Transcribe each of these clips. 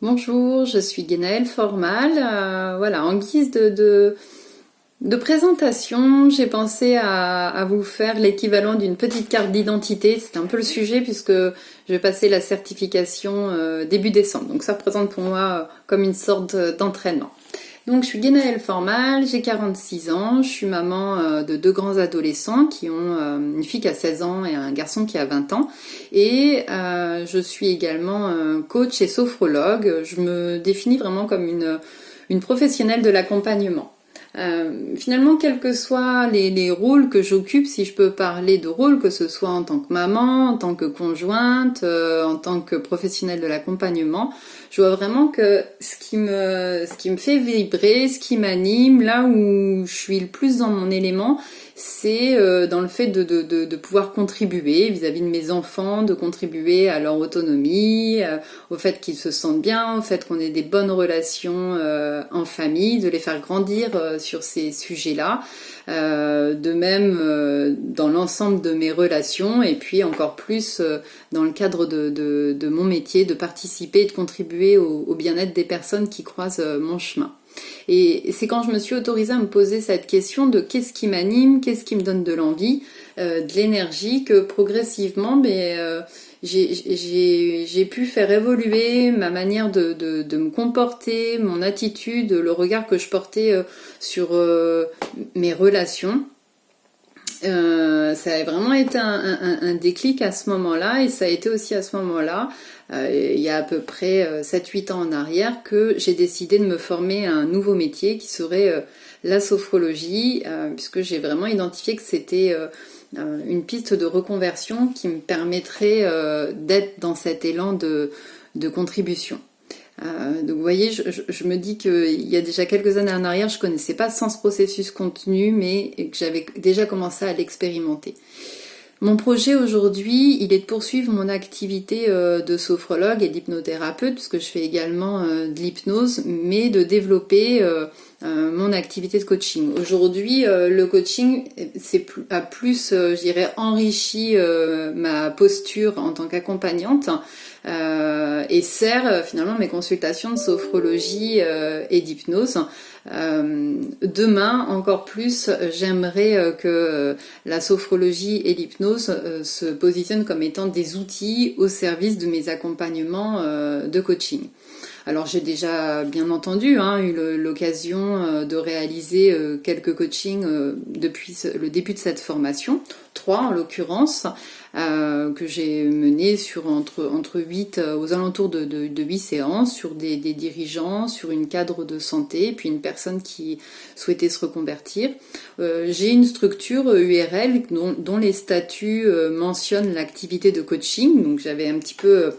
Bonjour, je suis Guénaëlle Formal. Voilà, en guise de présentation, j'ai pensé à vous faire l'équivalent d'une petite carte d'identité. C'est un peu le sujet puisque je vais passer la certification début décembre. Donc ça représente pour moi comme une sorte d'entraînement. Donc je suis Guénaëlle Formal, j'ai 46 ans, je suis maman de deux grands adolescents qui ont une fille qui a 16 ans et un garçon qui a 20 ans. Et je suis également coach et sophrologue. Je me définis vraiment comme une professionnelle de l'accompagnement. Finalement, quels que soient les rôles que j'occupe, si je peux parler de rôle, que ce soit en tant que maman, en tant que conjointe, en tant que professionnelle de l'accompagnement, je vois vraiment que ce qui me fait vibrer, ce qui m'anime, là où je suis le plus dans mon élément, c'est dans le fait de pouvoir contribuer vis-à-vis de mes enfants, de contribuer à leur autonomie, au fait qu'ils se sentent bien, au fait qu'on ait des bonnes relations en famille, de les faire grandir sur ces sujets-là. De même dans l'ensemble de mes relations et puis encore plus dans le cadre de mon métier, de participer et de contribuer au bien-être des personnes qui croisent mon chemin. Et c'est quand je me suis autorisée à me poser cette question de qu'est-ce qui m'anime, qu'est-ce qui me donne de l'envie, de l'énergie, que progressivement, j'ai pu faire évoluer ma manière de me comporter, mon attitude, le regard que je portais sur mes relations. Ça a vraiment été un déclic à ce moment-là et ça a été aussi à ce moment-là, il y a à peu près 7-8 ans en arrière, que j'ai décidé de me former à un nouveau métier qui serait la sophrologie, puisque j'ai vraiment identifié que c'était une piste de reconversion qui me permettrait d'être dans cet élan de contribution. Donc vous voyez, je me dis qu'il y a déjà quelques années en arrière, je connaissais pas Sens Processus Contenu, mais que j'avais déjà commencé à l'expérimenter. Mon projet aujourd'hui, il est de poursuivre mon activité de sophrologue et d'hypnothérapeute, puisque je fais également de l'hypnose, mais de développer mon activité de coaching. Aujourd'hui, le coaching a plus, je dirais, enrichi ma posture en tant qu'accompagnante et sert finalement mes consultations de sophrologie et d'hypnose. Demain, encore plus, j'aimerais que la sophrologie et l'hypnose se positionnent comme étant des outils au service de mes accompagnements de coaching. Alors j'ai déjà bien entendu eu l'occasion de réaliser quelques coachings depuis le début de cette formation, 3 en l'occurrence, que j'ai mené sur entre 8 aux alentours de 8 séances sur des dirigeants, sur une cadre de santé, puis une personne qui souhaitait se reconvertir. J'ai une structure URL dont les statuts mentionnent l'activité de coaching, donc j'avais un petit peu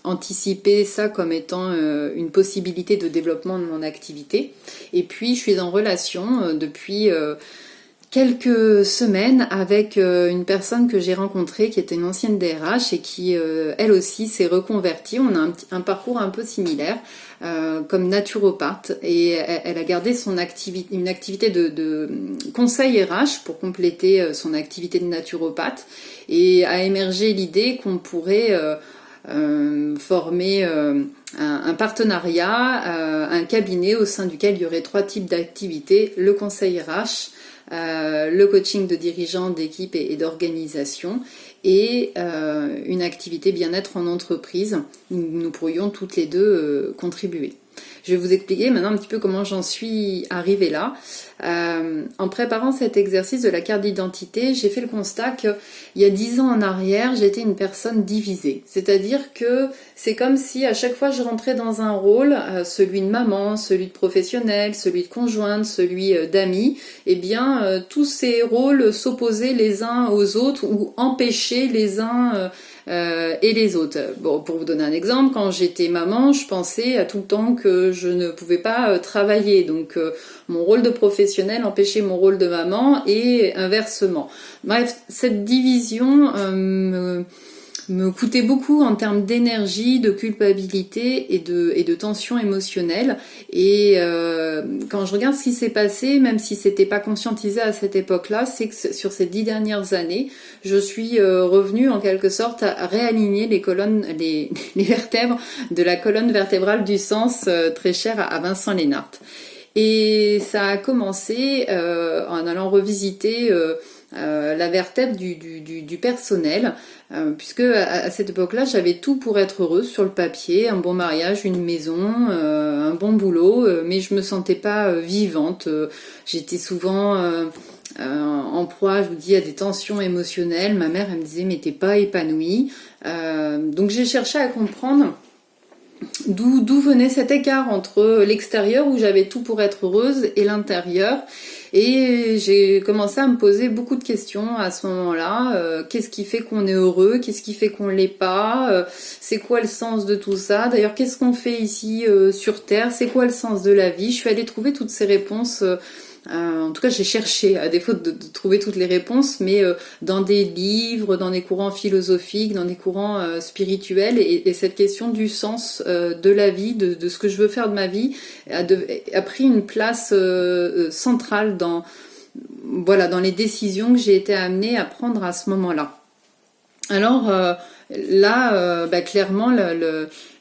anticiper ça comme étant une possibilité de développement de mon activité. Et puis je suis en relation depuis quelques semaines avec une personne que j'ai rencontrée qui était une ancienne DRH et qui elle aussi s'est reconvertie. On a un parcours un peu similaire comme naturopathe et elle a gardé une activité de conseil RH pour compléter son activité de naturopathe et a émergé l'idée qu'on pourrait former un partenariat, un cabinet au sein duquel il y aurait 3 types d'activités: le conseil RH, le coaching de dirigeants, d'équipe et d'organisation, et une activité bien-être en entreprise. Nous pourrions toutes les deux contribuer. Je vais vous expliquer maintenant un petit peu comment j'en suis arrivée là. En préparant cet exercice de la carte d'identité, j'ai fait le constat qu'il y a 10 ans en arrière, j'étais une personne divisée. C'est-à-dire que c'est comme si à chaque fois je rentrais dans un rôle, celui de maman, celui de professionnelle, celui de conjointe, celui d'amie, et bien tous ces rôles s'opposaient les uns aux autres ou empêchaient les uns et les autres. Bon, pour vous donner un exemple, quand j'étais maman, je pensais à tout le temps que je ne pouvais pas travailler. Donc mon rôle de professionnelle empêchait mon rôle de maman et inversement. Bref, cette division me coûtait beaucoup en termes d'énergie, de culpabilité et de tension émotionnelle. Et quand je regarde ce qui s'est passé, même si c'était pas conscientisé à cette époque-là, c'est que sur ces 10 dernières années, je suis revenue en quelque sorte à réaligner les colonnes, les vertèbres de la colonne vertébrale du sens très chère à Vincent Lénart. Et ça a commencé en allant revisiter la vertèbre du personnel, puisque à cette époque-là, j'avais tout pour être heureuse sur le papier, un bon mariage, une maison, un bon boulot, mais je me sentais pas vivante. J'étais souvent en proie, je vous dis, à des tensions émotionnelles. Ma mère, elle me disait, mais t'es pas épanouie. Donc j'ai cherché à comprendre d'où venait cet écart entre l'extérieur où j'avais tout pour être heureuse et l'intérieur. Et j'ai commencé à me poser beaucoup de questions à ce moment-là. Qu'est-ce qui fait qu'on est heureux? Qu'est-ce qui fait qu'on l'est pas? C'est quoi le sens de tout ça? D'ailleurs, qu'est-ce qu'on fait ici sur Terre? C'est quoi le sens de la vie? Je suis allée trouver toutes ces réponses. En tout cas, j'ai cherché, à défaut de trouver toutes les réponses, mais dans des livres, dans des courants philosophiques, dans des courants spirituels, et cette question du sens de la vie, de ce que je veux faire de ma vie, a pris une place centrale dans, voilà, dans les décisions que j'ai été amenée à prendre à ce moment-là. Alors là, clairement,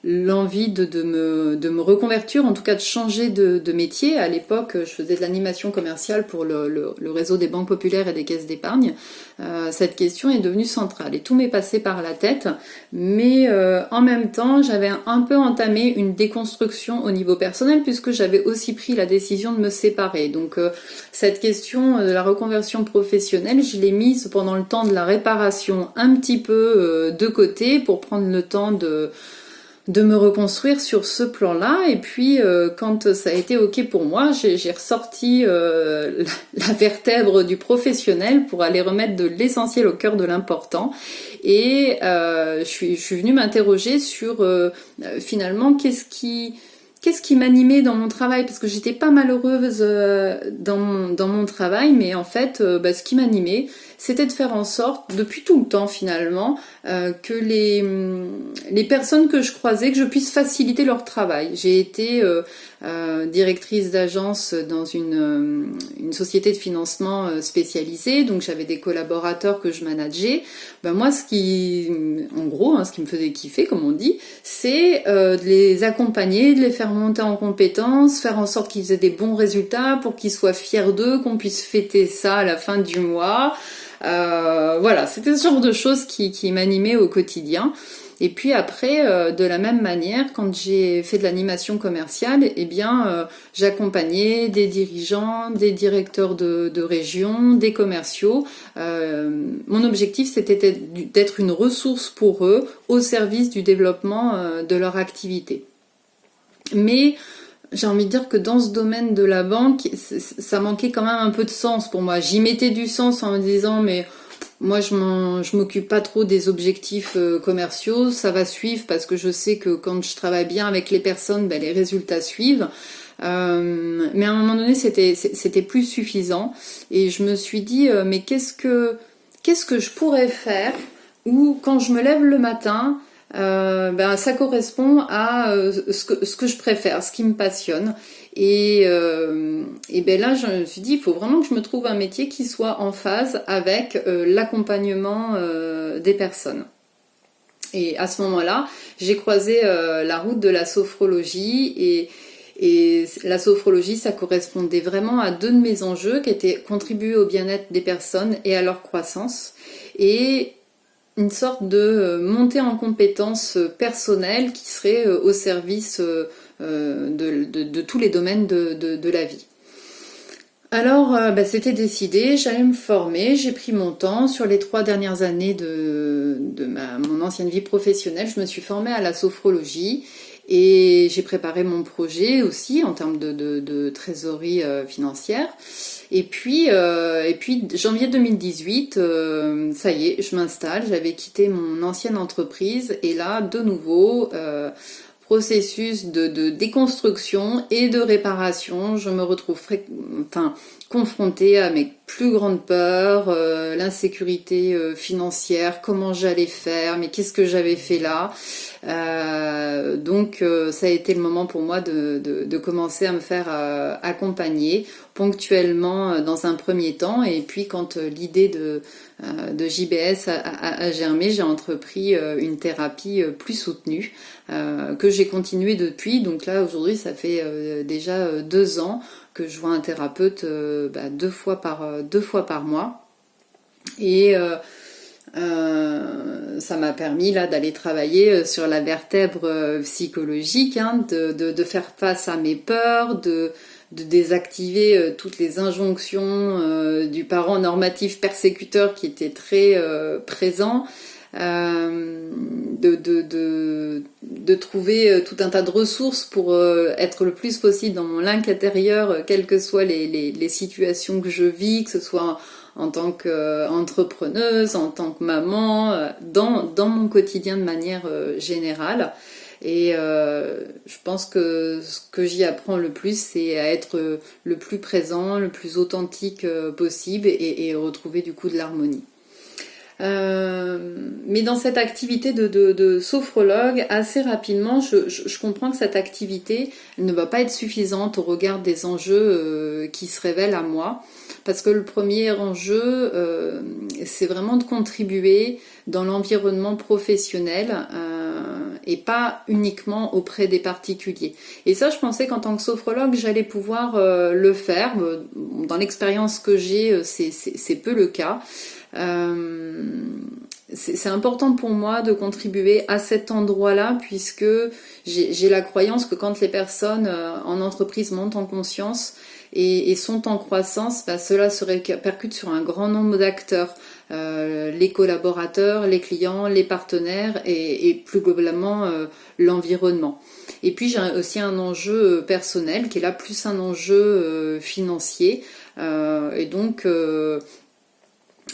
l'envie de me reconvertir, en tout cas de changer de métier. À l'époque, je faisais de l'animation commerciale pour le réseau des banques populaires et des caisses d'épargne. Cette question est devenue centrale et tout m'est passé par la tête. Mais en même temps, j'avais un peu entamé une déconstruction au niveau personnel puisque j'avais aussi pris la décision de me séparer. Donc cette question de la reconversion professionnelle, je l'ai mise pendant le temps de la réparation un petit peu de côté pour prendre le temps de me reconstruire sur ce plan-là. Et puis quand ça a été ok pour moi, j'ai ressorti la vertèbre du professionnel pour aller remettre de l'essentiel au cœur de l'important. Et je suis venue m'interroger sur finalement qu'est-ce qui m'animait dans mon travail, parce que j'étais pas malheureuse dans mon travail, mais en fait ce qui m'animait, c'était de faire en sorte, depuis tout le temps finalement, que les personnes que je croisais, que je puisse faciliter leur travail. J'ai été directrice d'agence dans une société de financement spécialisée, donc j'avais des collaborateurs que je manageais. Moi, ce qui me faisait kiffer, comme on dit, c'est de les accompagner, de les faire monter en compétences, faire en sorte qu'ils aient des bons résultats pour qu'ils soient fiers d'eux, qu'on puisse fêter ça à la fin du mois. Voilà, c'était ce genre de choses qui m'animaient au quotidien. Et puis après, de la même manière, quand j'ai fait de l'animation commerciale, j'accompagnais des dirigeants, des directeurs de région, des commerciaux. Mon objectif, c'était d'être une ressource pour eux au service du développement de leur activité. Mais j'ai envie de dire que dans ce domaine de la banque, ça manquait quand même un peu de sens pour moi. J'y mettais du sens en me disant, mais moi je m'occupe pas trop des objectifs commerciaux, ça va suivre parce que je sais que quand je travaille bien avec les personnes, les résultats suivent. Mais à un moment donné, c'était plus suffisant. Et je me suis dit, mais qu'est-ce que je pourrais faire où quand je me lève le matin, ça correspond à ce que je préfère, ce qui me passionne. Et là, je me suis dit, il faut vraiment que je me trouve un métier qui soit en phase avec l'accompagnement des personnes. Et à ce moment-là, j'ai croisé la route de la sophrologie et la sophrologie, ça correspondait vraiment à deux de mes enjeux qui étaient contribuer au bien-être des personnes et à leur croissance. Et une sorte de montée en compétences personnelles qui serait au service de tous les domaines de la vie. Alors, c'était décidé, j'allais me former, j'ai pris mon temps. Sur les 3 dernières années de mon ancienne vie professionnelle, je me suis formée à la sophrologie et j'ai préparé mon projet aussi en termes de trésorerie financière. Et puis janvier 2018, ça y est, je m'installe. J'avais quitté mon ancienne entreprise et là, de nouveau, processus de déconstruction et de réparation. Je me retrouve confrontée à mes plus grandes peurs, l'insécurité financière, comment j'allais faire, mais qu'est-ce que j'avais fait là. Donc ça a été le moment pour moi de commencer à me faire accompagner ponctuellement dans un premier temps, et puis quand l'idée de JBS a germé, j'ai entrepris une thérapie plus soutenue que j'ai continuée depuis. Donc là aujourd'hui ça fait déjà 2 ans que je vois un thérapeute 2 fois par mois, et ça m'a permis là d'aller travailler sur la vertèbre psychologique, hein, de faire face à mes peurs, de désactiver toutes les injonctions du parent normatif persécuteur qui était très présent, de trouver tout un tas de ressources pour être le plus possible dans mon link intérieur, quelles que soient les situations que je vis, que ce soit en tant qu'entrepreneuse, en tant que maman, dans mon quotidien de manière générale. Et je pense que ce que j'y apprends le plus, c'est à être le plus présent, le plus authentique possible, et retrouver du coup de l'harmonie. Mais dans cette activité de sophrologue, assez rapidement, je comprends que cette activité ne va pas être suffisante au regard des enjeux qui se révèlent à moi. Parce que le premier enjeu, c'est vraiment de contribuer dans l'environnement professionnel et pas uniquement auprès des particuliers. Et ça, je pensais qu'en tant que sophrologue, j'allais pouvoir le faire. Dans l'expérience que j'ai, c'est peu le cas. C'est important pour moi de contribuer à cet endroit-là, puisque j'ai la croyance que quand les personnes en entreprise montent en conscience et sont en croissance, cela se répercute sur un grand nombre d'acteurs, les collaborateurs, les clients, les partenaires et plus globalement l'environnement. Et puis j'ai aussi un enjeu personnel qui est là plus un enjeu financier, et donc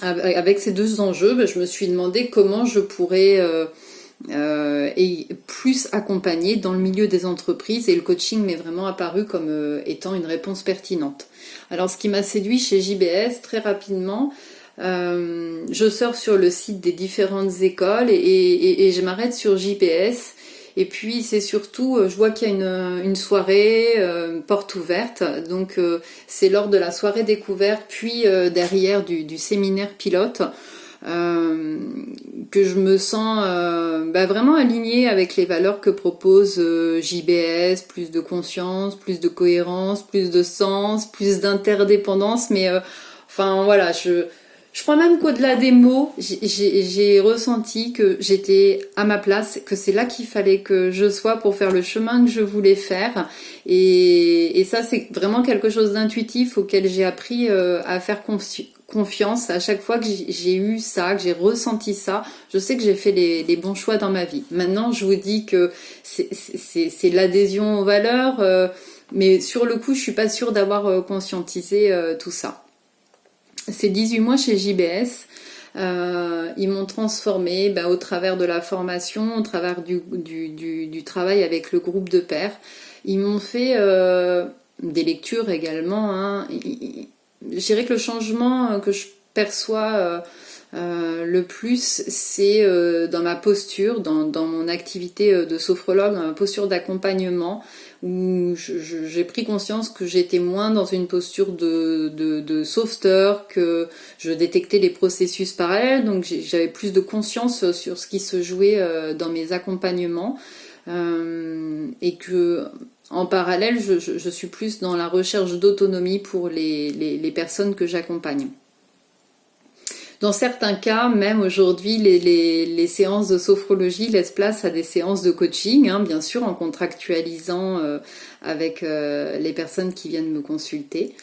avec ces 2 enjeux, je me suis demandé comment je pourrais plus accompagner dans le milieu des entreprises, et le coaching m'est vraiment apparu comme étant une réponse pertinente. Alors ce qui m'a séduit chez JBS très rapidement, je sors sur le site des différentes écoles et je m'arrête sur JBS. Et puis c'est surtout, je vois qu'il y a une soirée, porte ouverte, donc c'est lors de la soirée découverte, puis derrière du séminaire pilote, que je me sens vraiment alignée avec les valeurs que propose JBS, plus de conscience, plus de cohérence, plus de sens, plus d'interdépendance, mais voilà, je crois même qu'au-delà des mots, j'ai ressenti que j'étais à ma place, que c'est là qu'il fallait que je sois pour faire le chemin que je voulais faire. Et ça, c'est vraiment quelque chose d'intuitif auquel j'ai appris à faire confiance. À chaque fois que j'ai eu ça, que j'ai ressenti ça, je sais que j'ai fait les bons choix dans ma vie. Maintenant, je vous dis que c'est l'adhésion aux valeurs, mais sur le coup, je suis pas sûre d'avoir conscientisé tout ça. Ces 18 mois chez JBS, ils m'ont transformée au travers de la formation, au travers du travail avec le groupe de pairs. Ils m'ont fait des lectures également. Hein. Je dirais que le changement que je perçois le plus, c'est dans ma posture, dans mon activité de sophrologue, dans ma posture d'accompagnement, où j'ai pris conscience que j'étais moins dans une posture de sauveteur, que je détectais les processus parallèles, donc j'avais plus de conscience sur ce qui se jouait dans mes accompagnements, et que en parallèle, je suis plus dans la recherche d'autonomie pour les personnes que j'accompagne. Dans certains cas, même aujourd'hui, les séances de sophrologie laissent place à des séances de coaching, hein, bien sûr en contractualisant avec les personnes qui viennent me consulter.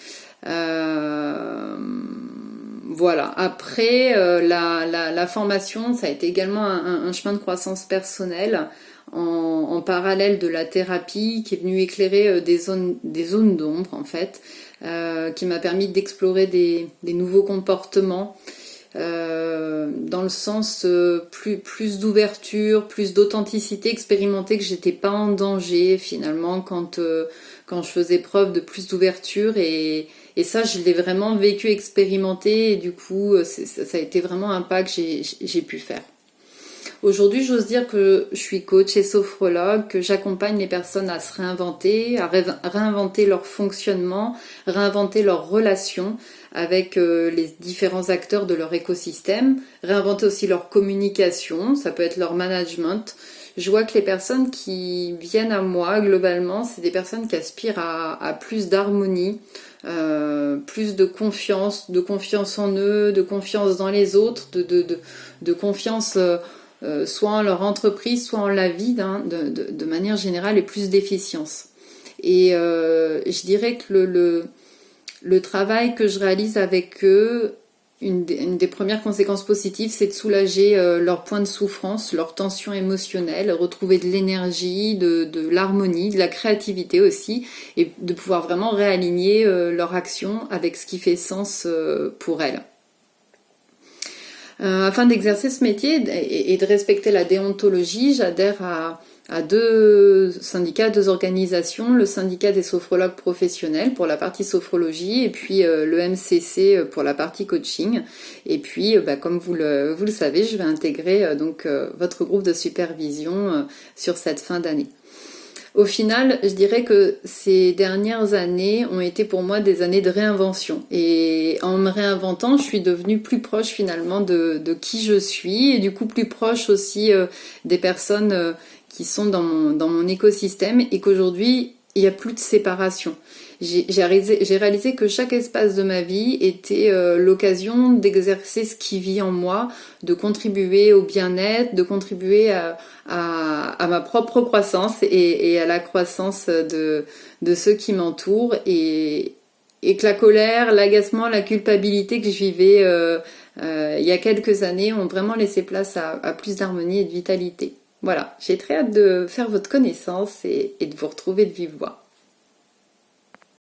Voilà. Après, la formation, ça a été également un chemin de croissance personnelle en parallèle de la thérapie, qui est venue éclairer des zones d'ombre en fait, qui m'a permis d'explorer des nouveaux comportements, dans le sens plus d'ouverture, plus d'authenticité, expérimenter que j'étais pas en danger finalement quand je faisais preuve de plus d'ouverture et ça je l'ai vraiment vécu, expérimenté et du coup ça a été vraiment un pas que j'ai pu faire. Aujourd'hui, j'ose dire que je suis coach et sophrologue, que j'accompagne les personnes à se réinventer, à réinventer leur fonctionnement, réinventer leurs relations avec les différents acteurs de leur écosystème, réinventer aussi leur communication, ça peut être leur management. Je vois que les personnes qui viennent à moi, globalement, c'est des personnes qui aspirent à plus d'harmonie, plus de confiance en eux, de confiance dans les autres, de confiance soit en leur entreprise, soit en la vie, de manière générale, et plus d'efficience. Et je dirais que le travail que je réalise avec eux, une des premières conséquences positives, c'est de soulager leurs points de souffrance, leurs tensions émotionnelles, retrouver de l'énergie, de l'harmonie, de la créativité aussi, et de pouvoir vraiment réaligner leur action avec ce qui fait sens pour elles. Afin d'exercer ce métier et de respecter la déontologie, j'adhère à deux syndicats, deux organisations, le syndicat des sophrologues professionnels pour la partie sophrologie et puis le MCC pour la partie coaching. Et puis, comme vous le savez, je vais intégrer votre groupe de supervision sur cette fin d'année. Au final, je dirais que ces dernières années ont été pour moi des années de réinvention. Et en me réinventant, je suis devenue plus proche finalement de qui je suis et du coup plus proche aussi des personnes qui sont dans mon écosystème et qu'aujourd'hui, il n'y a plus de séparation. J'ai réalisé que chaque espace de ma vie était l'occasion d'exercer ce qui vit en moi, de contribuer au bien-être, de contribuer à ma propre croissance et à la croissance de ceux qui m'entourent et que la colère, l'agacement, la culpabilité que je vivais il y a quelques années ont vraiment laissé place à plus d'harmonie et de vitalité. Voilà, j'ai très hâte de faire votre connaissance et de vous retrouver de vive voix.